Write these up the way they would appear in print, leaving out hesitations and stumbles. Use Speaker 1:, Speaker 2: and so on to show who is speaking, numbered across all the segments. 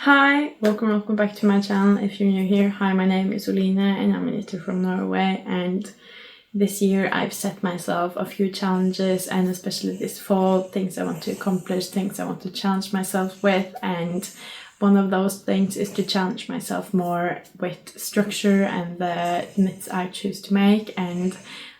Speaker 1: Hi, welcome back to my channel. If you're new here, hi, my name is Oline and I'm a knitter from Norway, and this year I've set myself a few challenges, and especially this fall, things I want to accomplish, things I want to challenge myself with, and one of those things is to challenge myself more with structure and the knits I choose to make, and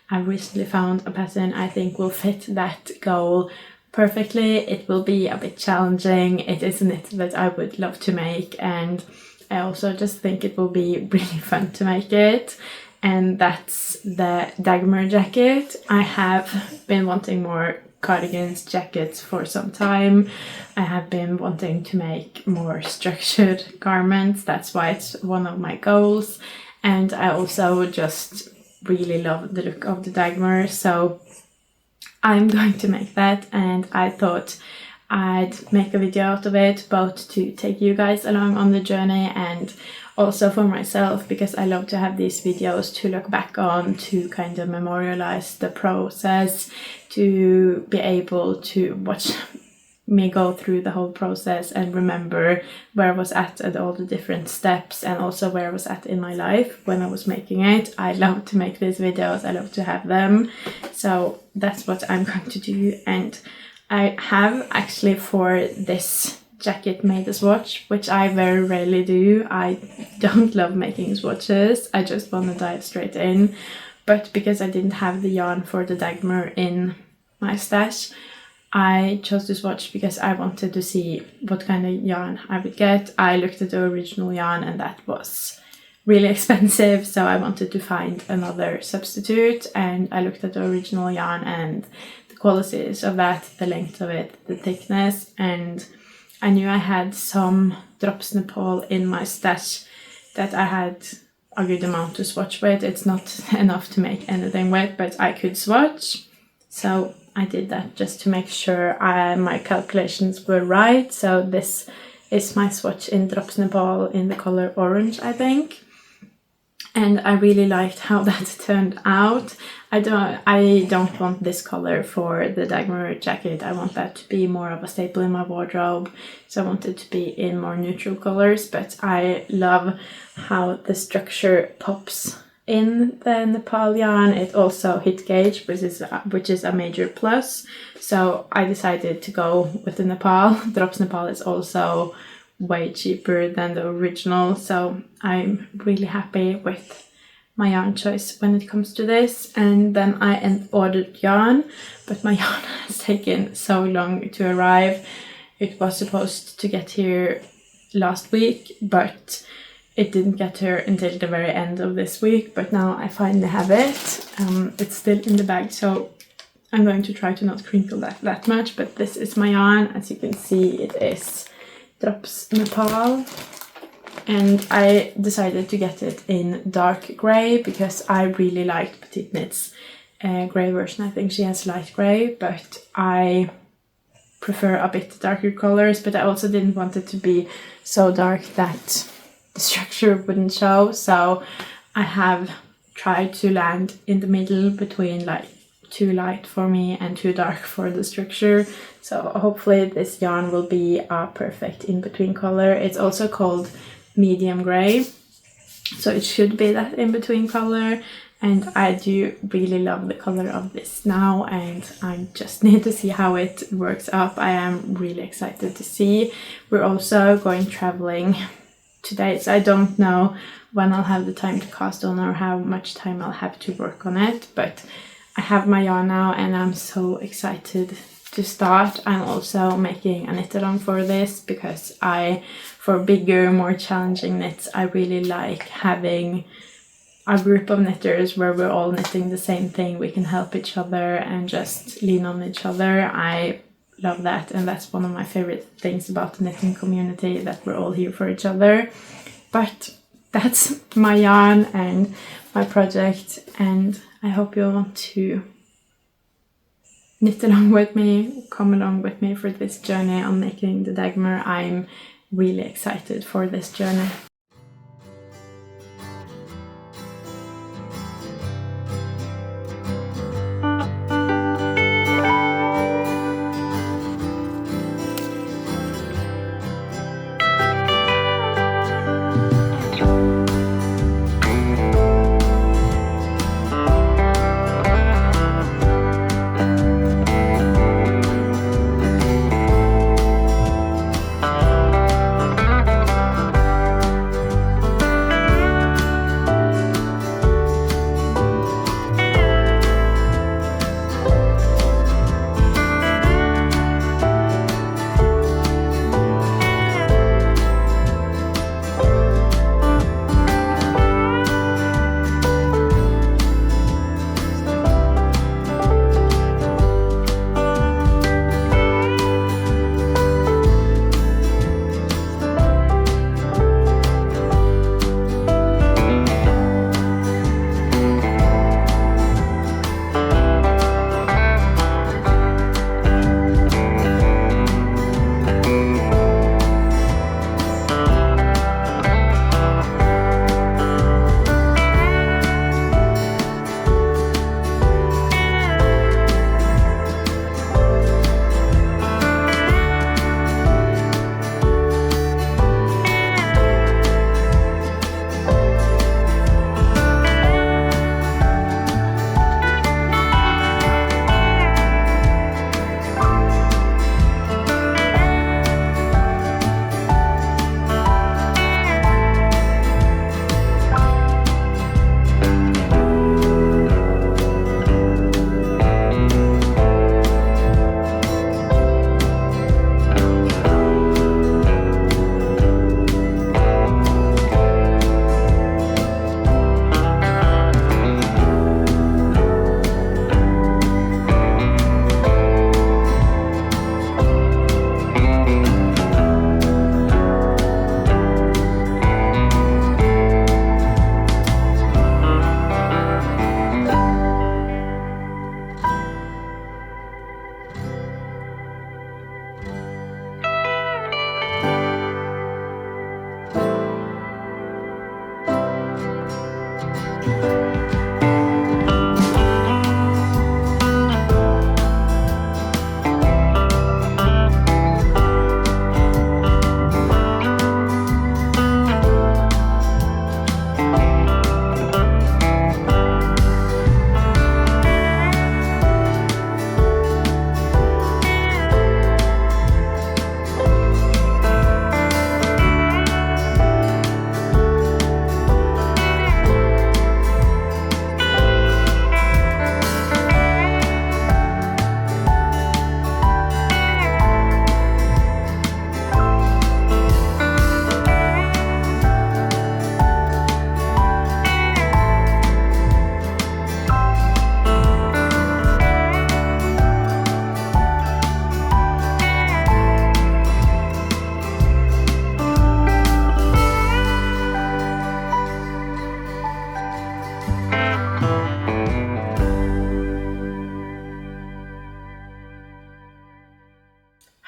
Speaker 1: I recently found a pattern I think will fit that goal perfectly. It will be a bit challenging. It is a knit that I would love to make, and I also just think it will be really fun to make it, and that's the Dagmar jacket. I have been wanting more cardigans, jackets for some time. I have been wanting to make more structured garments. That's why it's one of my goals, and I also just really love the look of the Dagmar, so I'm going to make that, and I thought I'd make a video out of it, both to take you guys along on the journey and also for myself, because I love to have these videos to look back on, to kind of memorialize the process, to be able to watch me go through the whole process and remember where I was at all the different steps, and also where I was at in my life when I was making it. I love to make these videos, I love to have them, so that's what I'm going to do. And I have actually for this jacket made a swatch, which I very rarely do. I don't love making swatches, I just want to dive straight in, but because I didn't have the yarn for the Dagmar in my stash, I chose this swatch because I wanted to see what kind of yarn I would get. I looked at the original yarn and that was really expensive, so I wanted to find another substitute, and I looked at the original yarn and the qualities of that, the length of it, the thickness, and I knew I had some drops Nepal in my stash that I had a good amount to swatch with. It's not enough to make anything with, but I could swatch, so I did that just to make sure my calculations were right. So this is my swatch in Drops Nepal in the color orange, I think. And I really liked how that turned out. I don't want this color for the Dagmar jacket. I want that to be more of a staple in my wardrobe. So I want it to be in more neutral colors, but I love how the structure pops in the Nepal yarn. It also hit gauge, which is a major plus. So I decided to go with the Nepal. Drops Nepal is also way cheaper than the original, so I'm really happy with my yarn choice when it comes to this. And then I ordered yarn, but my yarn has taken so long to arrive. It was supposed to get here last week, but it didn't get here until the very end of this week, but now I finally have it. It's still in the bag, so I'm going to try to not crinkle that much, but this is my yarn. As you can see, it is Drops Nepal, and I decided to get it in dark grey because I really liked Petiteknit's grey version. I think she has light grey, but I prefer a bit darker colors, but I also didn't want it to be so dark that the structure wouldn't show, so I have tried to land in the middle between like too light for me and too dark for the structure. So hopefully this yarn will be a perfect in-between color. It's also called medium grey, so it should be that in-between color, and I do really love the color of this now, and I just need to see how it works up. I am really excited to see. We're also going traveling today, so I don't know when I'll have the time to cast on or how much time I'll have to work on it, but I have my yarn now and I'm so excited to start. I'm also making a knit along for this because for bigger, more challenging knits, I really like having a group of knitters where we're all knitting the same thing. We can help each other and just lean on each other. I love that, and that's one of my favorite things about the knitting community, that we're all here for each other. But that's my yarn and my project, and I hope you'll want to knit along with me, come along with me for this journey on making the Dagmar. I'm really excited for this journey.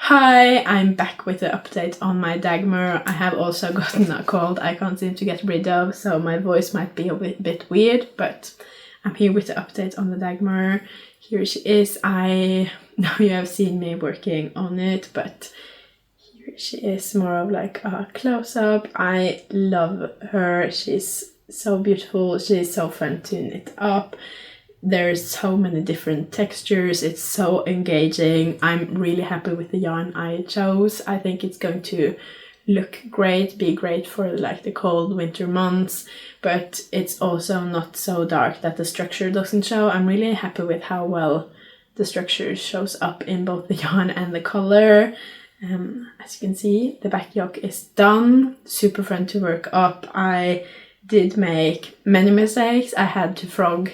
Speaker 1: Hi, I'm back with the update on my Dagmar. I have also gotten a cold I can't seem to get rid of, so my voice might be a bit weird, but I'm here with the update on the Dagmar. Here she is. I know you have seen me working on it, but here she is, more of like a close-up. I love her. She's so beautiful. She's so fun to knit up. There's so many different textures. It's so engaging. I'm really happy with the yarn I chose. I think it's going to look great, be great for like the cold winter months, but it's also not so dark that the structure doesn't show. I'm really happy with how well the structure shows up in both the yarn and the color. As you can see, the back yoke is done. Super fun to work up. I did make many mistakes. I had to frog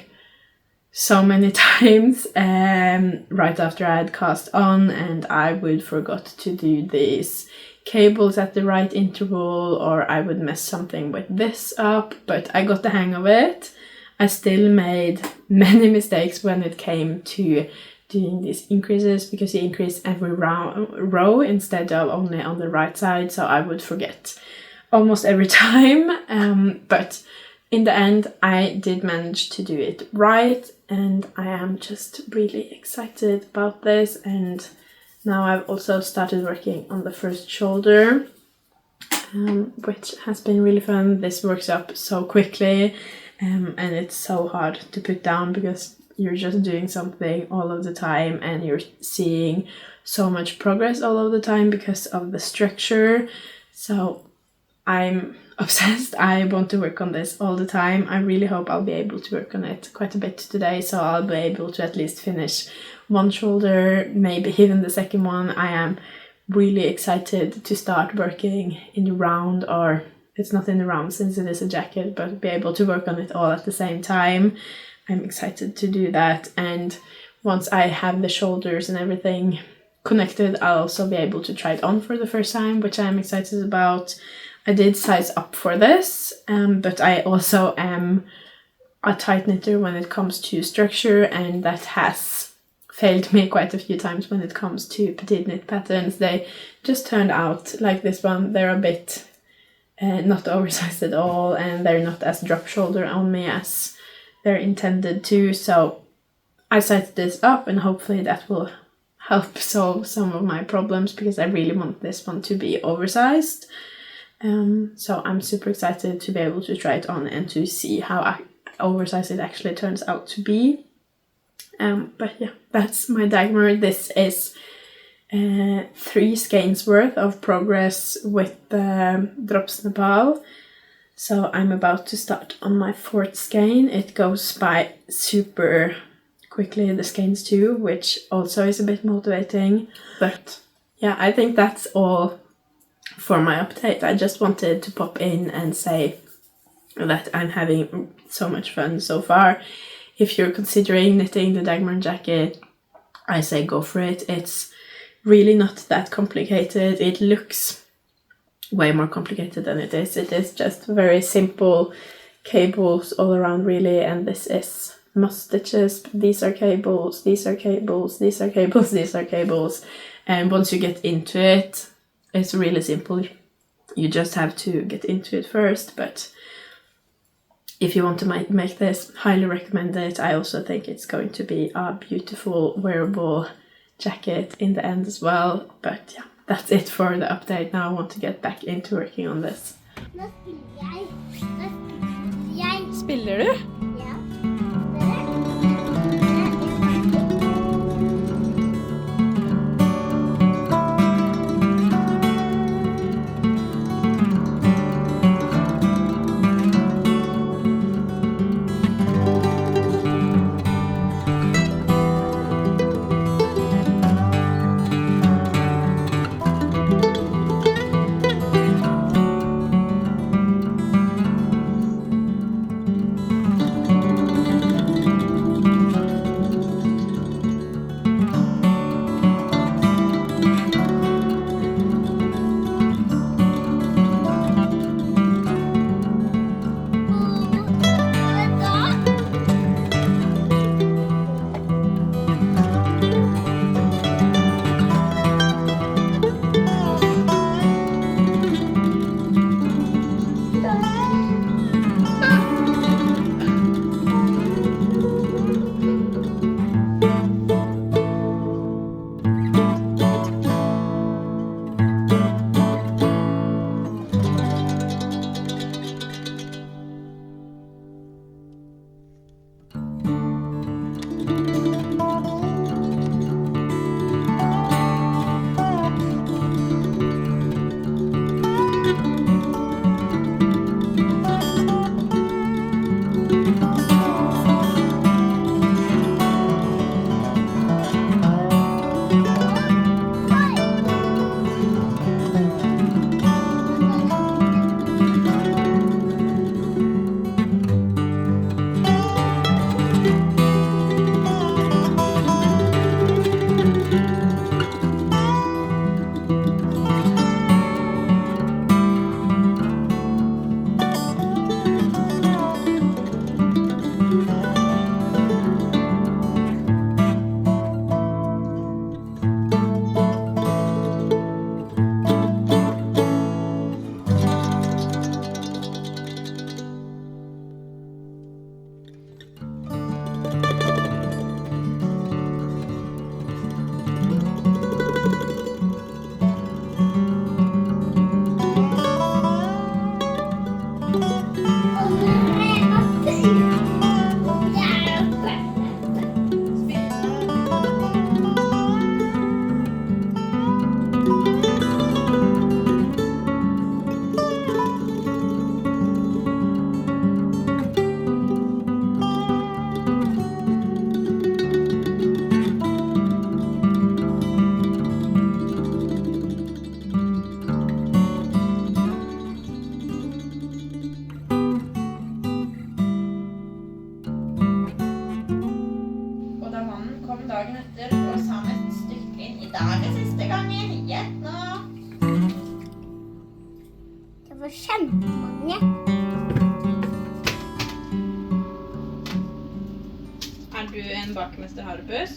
Speaker 1: so many times right after I had cast on, and I would forgot to do these cables at the right interval, or I would mess something with this up, but I got the hang of it. I still made many mistakes when it came to doing these increases, because you increase every row instead of only on the right side, so I would forget almost every time, but in the end I did manage to do it right, and I am just really excited about this. And now I've also started working on the first shoulder, which has been really fun. This works up so quickly, and it's so hard to put down because you're just doing something all of the time and you're seeing so much progress all of the time because of the structure. So I'm obsessed. I want to work on this all the time. I really hope I'll be able to work on it quite a bit today, so I'll be able to at least finish one shoulder, maybe even the second one. I am really excited to start working in the round, or it's not in the round since it is a jacket, but be able to work on it all at the same time. I'm excited to do that, and once I have the shoulders and everything connected, I'll also be able to try it on for the first time, which I'm excited about. I did size up for this, but I also am a tight knitter when it comes to structure, and that has failed me quite a few times when it comes to Petiteknit patterns. They just turned out like this one. They're a bit not oversized at all, and they're not as drop shoulder on me as they're intended to. So I sized this up, and hopefully that will help solve some of my problems, because I really want this one to be oversized. So I'm super excited to be able to try it on and to see how oversized it actually turns out to be. But yeah, that's my Dagmar. This is 3 skeins worth of progress with Drops Nepal. So I'm about to start on my 4th skein. It goes by super quickly, the skeins too, which also is a bit motivating. But yeah, I think that's all for my update. I just wanted to pop in and say that I'm having so much fun so far. If you're considering knitting the Dagmar jacket, I say go for it. It's really not that complicated. It looks way more complicated than it is. It is just very simple cables all around really, and this is moss stitches. These are cables, these are cables, these are cables, these are cables, and once you get into it, it's really simple. You just have to get into it first, but if you want to make this, highly recommend it. I also think it's going to be a beautiful wearable jacket in the end as well. But yeah, that's it for the update. Now I want to get back into working on this. Spiller du? Gjett nå.
Speaker 2: Det var kjempemange.
Speaker 1: Er du en bakmesterharepus?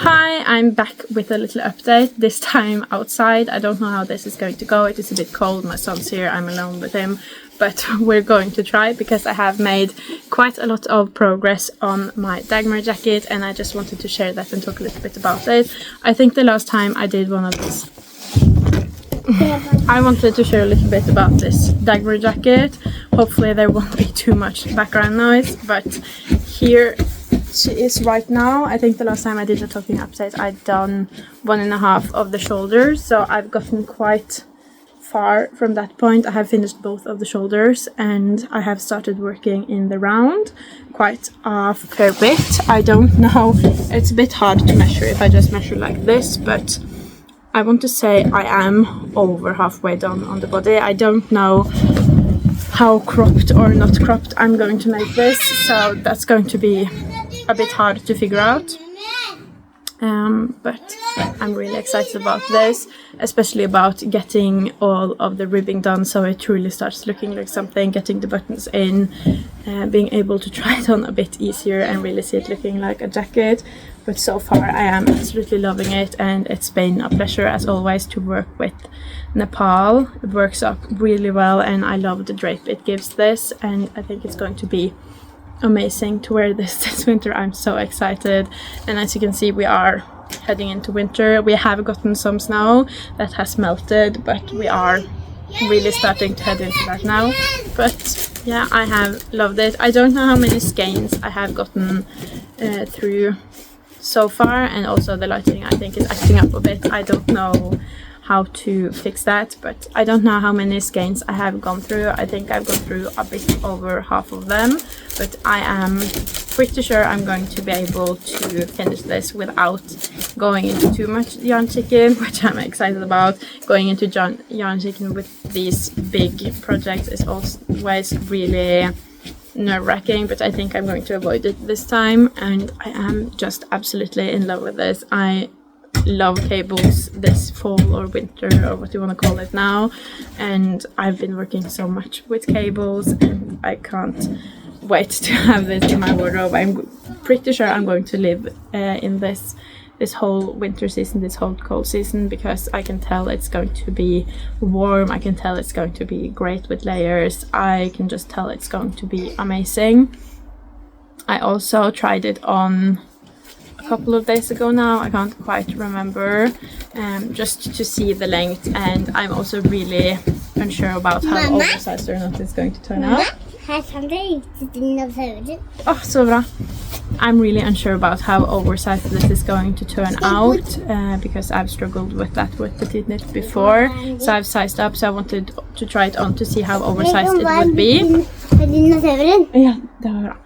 Speaker 1: Hi, I'm back with a little update, this time outside. I don't know how this is going to go. It is a bit cold, my son's here, I'm alone with him. But we're going to try because I have made quite a lot of progress on my Dagmar jacket and I just wanted to share that and talk a little bit about it. I think the last time I did one of these, I wanted to share a little bit about this Dagmar jacket. Hopefully there won't be too much background noise, but here she is right now. I think the last time I did a talking update I'd done 1.5 of the shoulders, so I've gotten quite far from that point. I have finished both of the shoulders and I have started working in the round quite a fair bit. I don't know, it's a bit hard to measure if I just measure like this, but I want to say I am over halfway done on the body. I don't know how cropped or not cropped I'm going to make this, so that's going to be a bit hard to figure out. But I'm really excited about this, especially about getting all of the ribbing done so it truly starts looking like something, getting the buttons in, being able to try it on a bit easier and really see it looking like a jacket. But so far I am absolutely loving it and it's been a pleasure as always to work with Nepal. It works up really well and I love the drape it gives this, and I think it's going to be amazing to wear this winter. I'm so excited, and as you can see we are heading into winter. We have gotten some snow that has melted, but we are really starting to head into that now. But yeah, I have loved it. I don't know how many skeins I have gotten through so far, and also the lighting I think is acting up a bit. I don't know how to fix that, but I don't know how many skeins I have gone through. I think I've gone through a bit over half of them, but I am pretty sure I'm going to be able to finish this without going into too much yarn chicken, which I'm excited about. Going into yarn chicken with these big projects is always really nerve-wracking, but I think I'm going to avoid it this time, and I am just absolutely in love with this. I love cables this fall or winter or what you want to call it now, and I've been working so much with cables and I can't wait to have this in my wardrobe. I'm pretty sure I'm going to live in this whole winter season, this whole cold season, because I can tell it's going to be warm. I can tell it's going to be great with layers. I can just tell it's going to be amazing. I also tried it on a couple of days ago now, I can't quite remember, just to see the length, and I'm also really unsure about how oversized or not it's going to turn out.
Speaker 2: Här kan det inte dinosaurier.
Speaker 1: Så bra. I'm really unsure about how oversized this is going to turn out because I've struggled with that with Petiteknit before. So I've sized up, so I wanted to try it on to see how oversized it would be. Yeah, det var bra.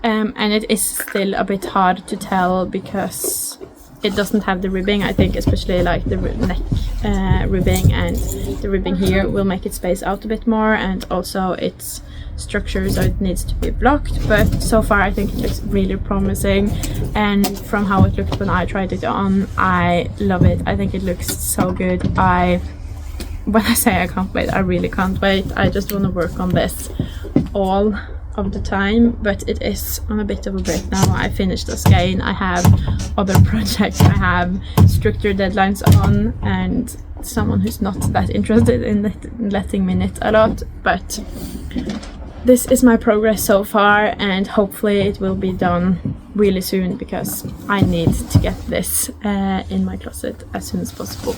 Speaker 1: And it is still a bit hard to tell because it doesn't have the ribbing. I think especially like the neck ribbing and the ribbing here will make it space out a bit more, and also it's structure, so it needs to be blocked. But so far I think it looks really promising, and from how it looked when I tried it on, I love it. I think it looks so good. When I say I can't wait, I really can't wait. I just want to work on this all of the time, but it is on a bit of a break now. I finished a skein, I have other projects, I have stricter deadlines on, and someone who's not that interested in letting me knit a lot. But this is my progress so far, and hopefully it will be done really soon because I need to get this in my closet as soon as possible.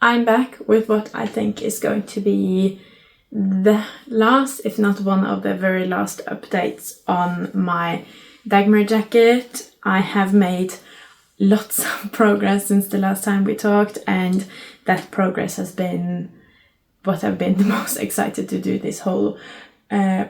Speaker 1: I'm back with what I think is going to be the last, if not one of the very last updates on my Dagmar jacket. I have made lots of progress since the last time we talked, and that progress has been what I've been the most excited to do this whole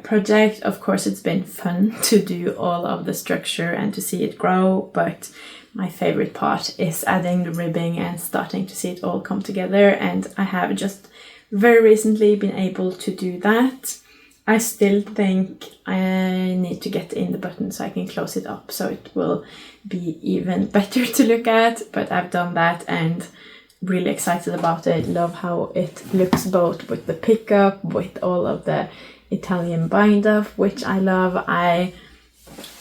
Speaker 1: project. Of course, it's been fun to do all of the structure and to see it grow, but my favorite part is adding the ribbing and starting to see it all come together, and I have just very recently been able to do that. I still think I need to get in the button so I can close it up so it will be even better to look at, but I've done that and really excited about it. Love how it looks, both with the pickup, with all of the Italian bind off, which I love. I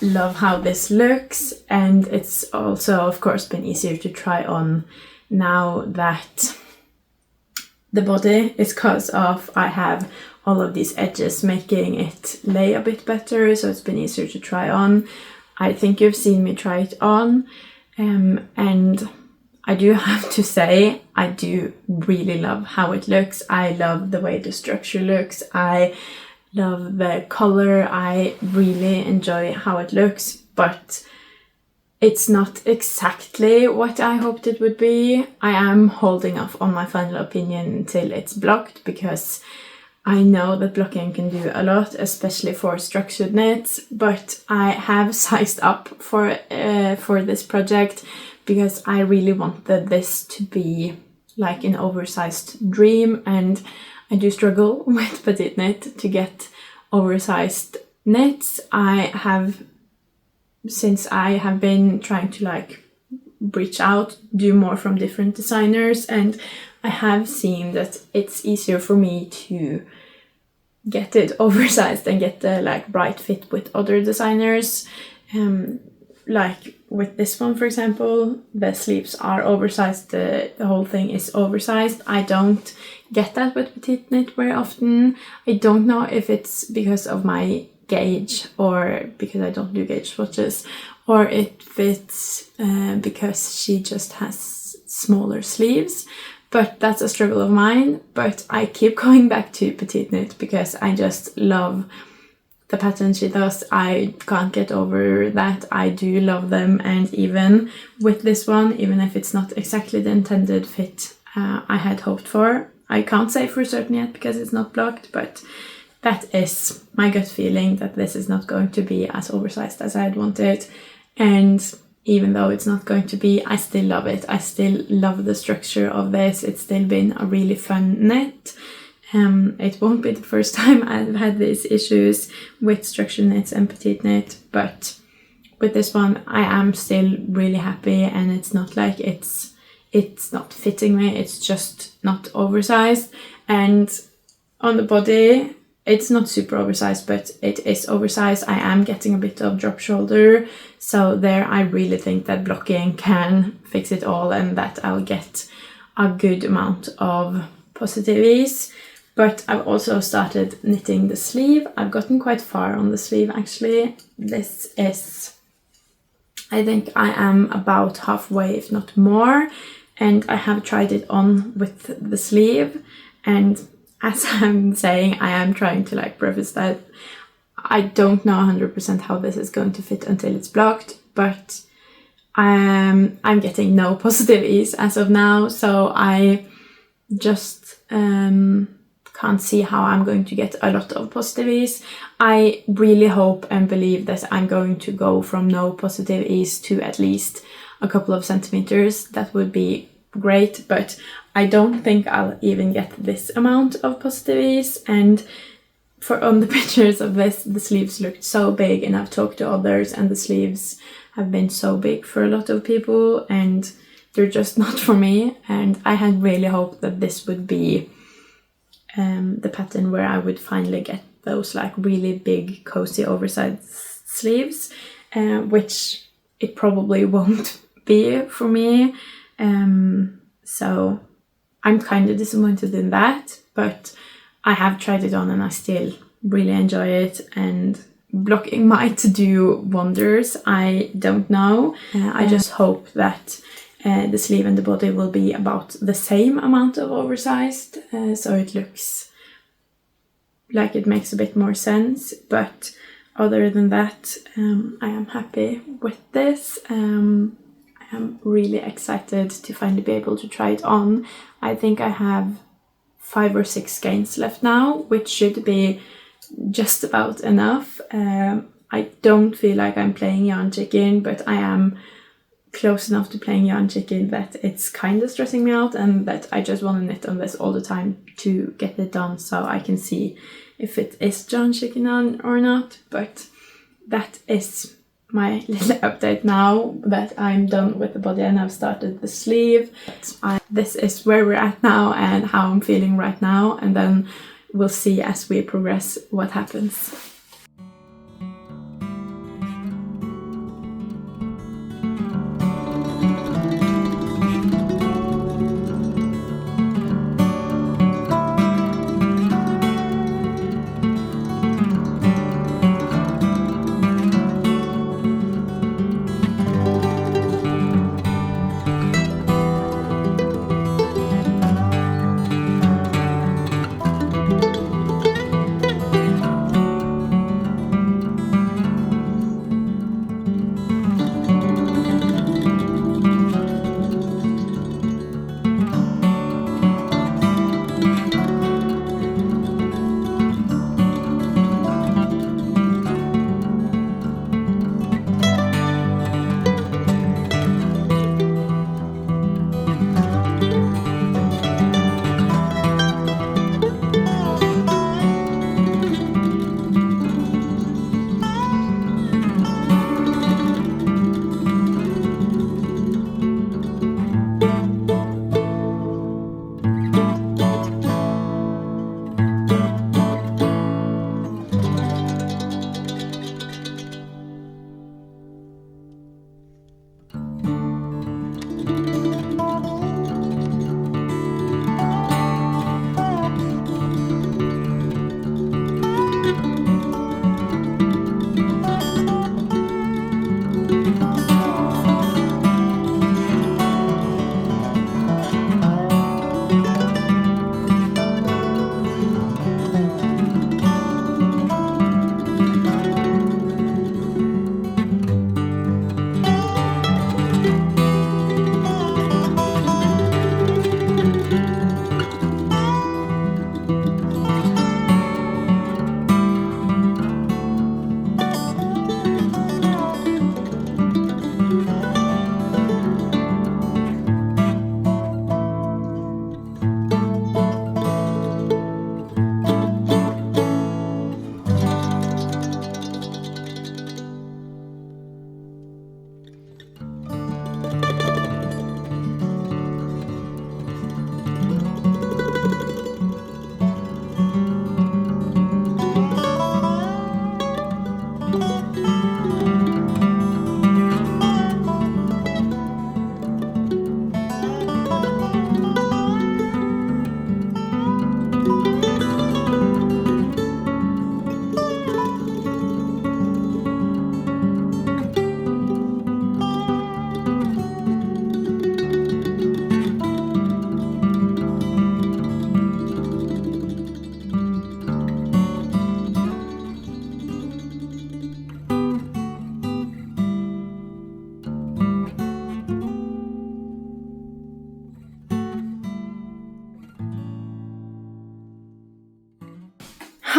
Speaker 1: love how this looks, and it's also of course been easier to try on now that the body is cut off. I have all of these edges making it lay a bit better, so it's been easier to try on. I think you've seen me try it on, and I do have to say I do really love how it looks. I love the way the structure looks. I love the color. I really enjoy how it looks, but it's not exactly what I hoped it would be. I am holding off on my final opinion until it's blocked, because I know that blocking can do a lot, especially for structured knits, but I have sized up for this project because I really wanted this to be like an oversized dream, and I do struggle with Petiteknit to get oversized knits. Since I have been trying to like reach out, do more from different designers, and I have seen that it's easier for me to get it oversized and get the like right fit with other designers. Like with this one, for example, the sleeves are oversized, the whole thing is oversized. I don't get that with Petiteknit very often. I don't know if it's because of my gauge or because I don't do gauge swatches, or if it's because she just has smaller sleeves, but that's a struggle of mine. But I keep going back to Petiteknit because I just love the pattern she does. I can't get over that. I do love them, and even with this one, even if it's not exactly the intended fit I had hoped for, I can't say for certain yet because it's not blocked, but that is my gut feeling, that this is not going to be as oversized as I had wanted. And even though it's not going to be, I still love it. I still love the structure of this. It's still been a really fun knit. It won't be the first time I've had these issues with structured knits and Petiteknit, but with this one I am still really happy, and it's not like it's not fitting me, it's just not oversized. And on the body, it's not super oversized, but it is oversized. I am getting a bit of drop shoulder, so there I really think that blocking can fix it all, and that I'll get a good amount of positive ease. But I've also started knitting the sleeve. I've gotten quite far on the sleeve actually. This is, I think I am about halfway, if not more, and I have tried it on with the sleeve, and as I'm saying, I am trying to like preface that I don't know 100% how this is going to fit until it's blocked, but I'm getting no positive ease as of now, so I just can't see how I'm going to get a lot of positive ease. I really hope and believe that I'm going to go from no positive ease to at least a couple of centimeters. That would be great, but I don't think I'll even get this amount of positive ease. And for on the pictures of this, the sleeves looked so big, and I've talked to others and the sleeves have been so big for a lot of people, and they're just not for me. And I had really hoped that this would be the pattern where I would finally get those like really big cozy oversized sleeves, which it probably won't be for me. So I'm kind of disappointed in that, but I have tried it on and I still really enjoy it, and blocking might do wonders. I don't know. I just hope that the sleeve and the body will be about the same amount of oversized, so it looks like it makes a bit more sense. But other than that, I am happy with this. I am really excited to finally be able to try it on. I think I have 5 or 6 skeins left now, which should be just about enough. I don't feel like I'm playing yarn chicken, but I am close enough to playing yarn chicken that it's kind of stressing me out, and that I just want to knit on this all the time to get it done so I can see if it is yarn chicken on or not. But that is my little update now that I'm done with the body and I've started the sleeve. This is where we're at now and how I'm feeling right now, and then we'll see as we progress what happens.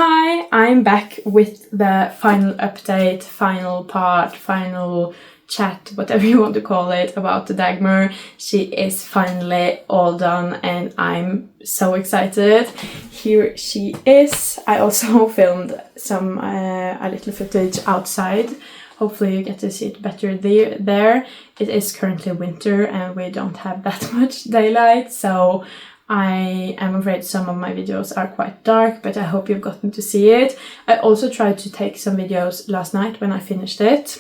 Speaker 1: Hi, I'm back with the final update, final part, final chat, whatever you want to call it, about the Dagmar. She is finally all done and I'm so excited. Here she is. I also filmed some a little footage outside. Hopefully you get to see it better there. It is currently winter and we don't have that much daylight, so I am afraid some of my videos are quite dark, but I hope you've gotten to see it. I also tried to take some videos last night when I finished it,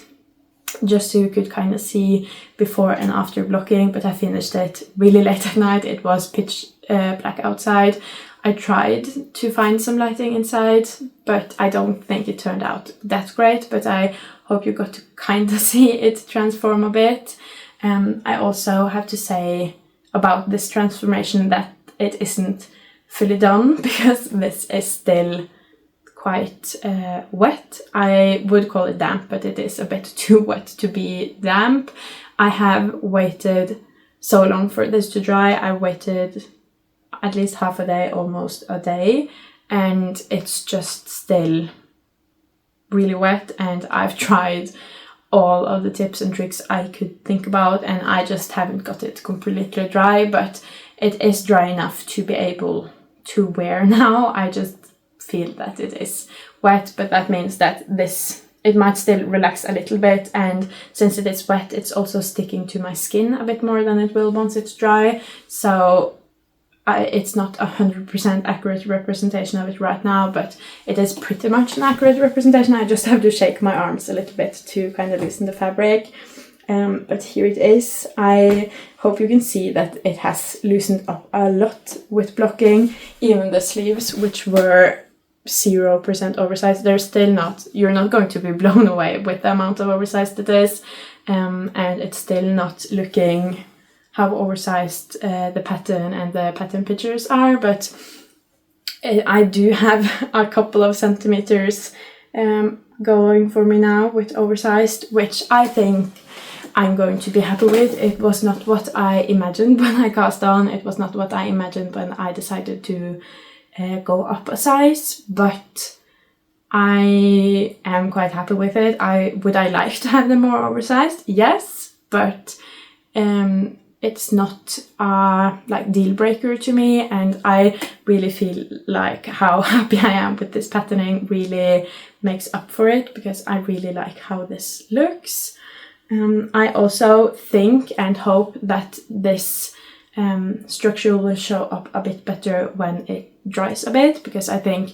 Speaker 1: just so you could kind of see before and after blocking, but I finished it really late at night. It was pitch black outside. I tried to find some lighting inside, but I don't think it turned out that great, but I hope you got to kind of see it transform a bit. I also have to say about this transformation that it isn't fully done because this is still quite wet. I would call it damp, but it is a bit too wet to be damp. I have waited so long for this to dry. I waited at least half a day, almost a day, and it's just still really wet, and I've tried all of the tips and tricks I could think about, and I just haven't got it completely dry, but it is dry enough to be able to wear now. I just feel that it is wet, but that means that it might still relax a little bit, and since it is wet, it's also sticking to my skin a bit more than it will once it's dry, so it's not 100% accurate representation of it right now, but it is pretty much an accurate representation. I just have to shake my arms a little bit to kind of loosen the fabric. But here it is. I hope you can see that it has loosened up a lot with blocking. Even the sleeves, which were 0% oversized, they're still not, you're not going to be blown away with the amount of oversized it is. And it's still not looking how oversized the pattern and the pattern pictures are, but I do have a couple of centimeters going for me now with oversized, which I think I'm going to be happy with. It was not what I imagined when I cast on, it was not what I imagined when I decided to go up a size, but I am quite happy with it. Would I like to have them more oversized? Yes, but it's not a deal breaker to me, and I really feel like how happy I am with this patterning really makes up for it, because I really like how this looks. I also think and hope that this structure will show up a bit better when it dries a bit, because I think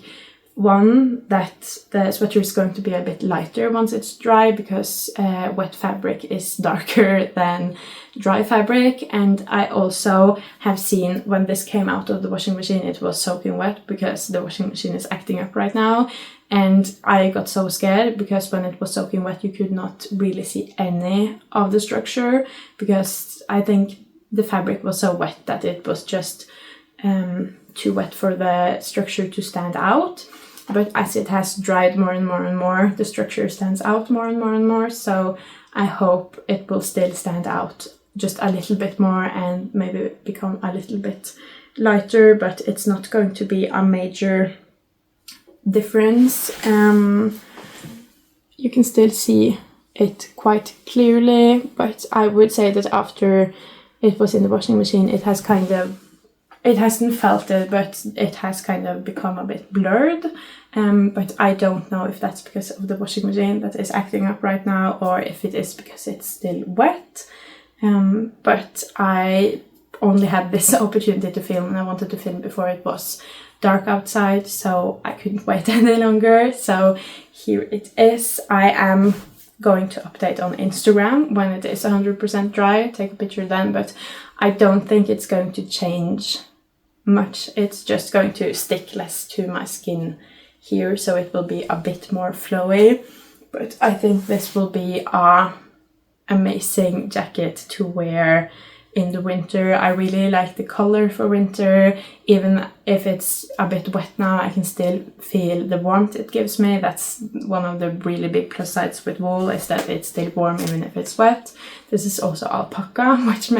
Speaker 1: that the sweater is going to be a bit lighter once it's dry, because wet fabric is darker than dry fabric, and I also have seen when this came out of the washing machine it was soaking wet, because the washing machine is acting up right now, and I got so scared because when it was soaking wet you could not really see any of the structure, because I think the fabric was so wet that it was just too wet for the structure to stand out. But as it has dried more and more and more, the structure stands out more and more and more, so I hope it will still stand out just a little bit more and maybe become a little bit lighter, but it's not going to be a major difference. You can still see it quite clearly, but I would say that after it was in the washing machine it hasn't felt it, but it has kind of become a bit blurred. But I don't know if that's because of the washing machine that is acting up right now, or if it is because it's still wet. But I only had this opportunity to film, and I wanted to film before it was dark outside, so I couldn't wait any longer. So here it is. I am going to update on Instagram when it is 100% dry, take a picture then, but I don't think it's going to change much. It's just going to stick less to my skin here, so it will be a bit more flowy, but I think this will be a amazing jacket to wear in the winter. I really like the color for winter. Even if it's a bit wet now, I can still feel the warmth it gives me. That's one of the really big plus sides with wool, is that it's still warm even if it's wet. This is also alpaca, which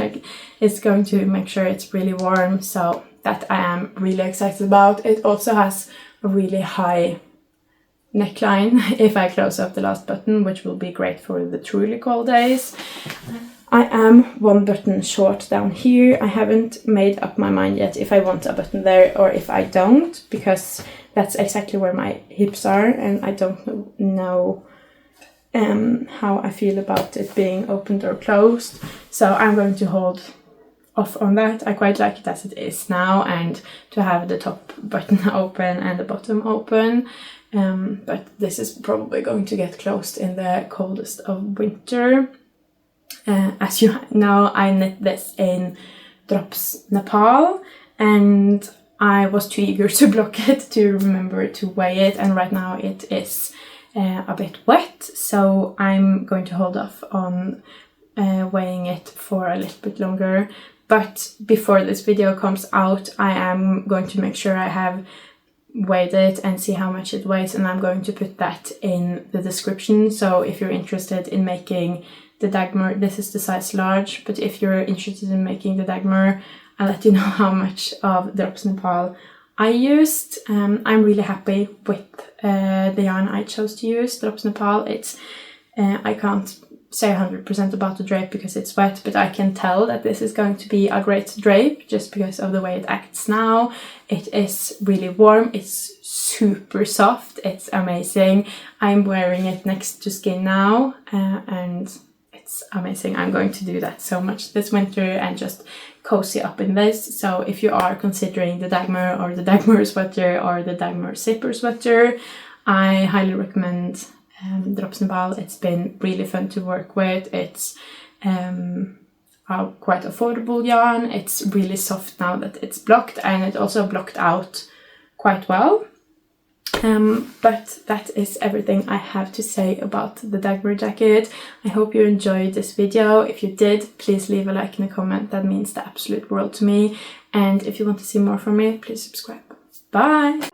Speaker 1: is going to make sure it's really warm, so that I am really excited about. It also has a really high neckline if I close up the last button, which will be great for the truly cold days. I am one button short down here. I haven't made up my mind yet if I want a button there or if I don't, because that's exactly where my hips are, and I don't know how I feel about it being opened or closed. So I'm going to hold off on that. I quite like it as it is now, and to have the top button open and the bottom open. But this is probably going to get closed in the coldest of winter. As you know, I knit this in Drops Nepal, and I was too eager to block it to remember to weigh it, and right now it is a bit wet, so I'm going to hold off on weighing it for a little bit longer. But before this video comes out, I am going to make sure I have weighed it and see how much it weighs, and I'm going to put that in the description. So if you're interested in making the Dagmar, this is the size large, but if you're interested in making the Dagmar, I'll let you know how much of Drops Nepal I used. I'm really happy with the yarn I chose to use, Drops Nepal. It's I can't say 100% about the drape because it's wet, but I can tell that this is going to be a great drape just because of the way it acts now. It is really warm, it's super soft, it's amazing. I'm wearing it next to skin now and it's amazing. I'm going to do that so much this winter and just cozy up in this. So if you are considering the Dagmar or the Dagmar sweater or the Dagmar zipper sweater, I highly recommend Drops Nepal. It's been really fun to work with. It's a quite affordable yarn. It's really soft now that it's blocked, and it also blocked out quite well. But that is everything I have to say about the Dagmar jacket. I hope you enjoyed this video. If you did, please leave a like and a comment. That means the absolute world to me. And if you want to see more from me, please subscribe. Bye!